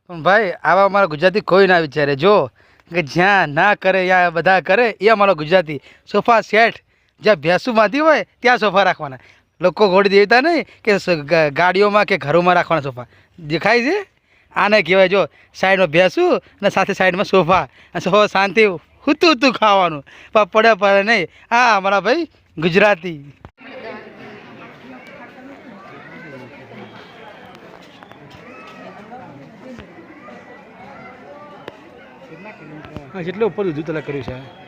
પણ ભાઈ આવા અમારા ગુજરાતી કોઈ ના વિચારે જો કે જ્યાં ના કરે ત્યાં બધા કરે એ અમારો ગુજરાતી સોફા સેટ જ્યાં ભેંસું બાંધી હોય ત્યાં સોફા રાખવાના લોકો ઘોડી દેતા નહીં કે ગાડીઓમાં કે ઘરોમાં રાખવાના સોફા દેખાય છે આને કહેવાય જો સાઈડમાં ભેંસું અને સાથે સાઈડમાં સોફા અને સોફા શાંતિ હુતું હુતું ખાવાનું પણ પડે પડે નહીં હા અમારા ભાઈ ગુજરાતી હા જેટલો ઉપર દૂધ તલાક કર્યું છે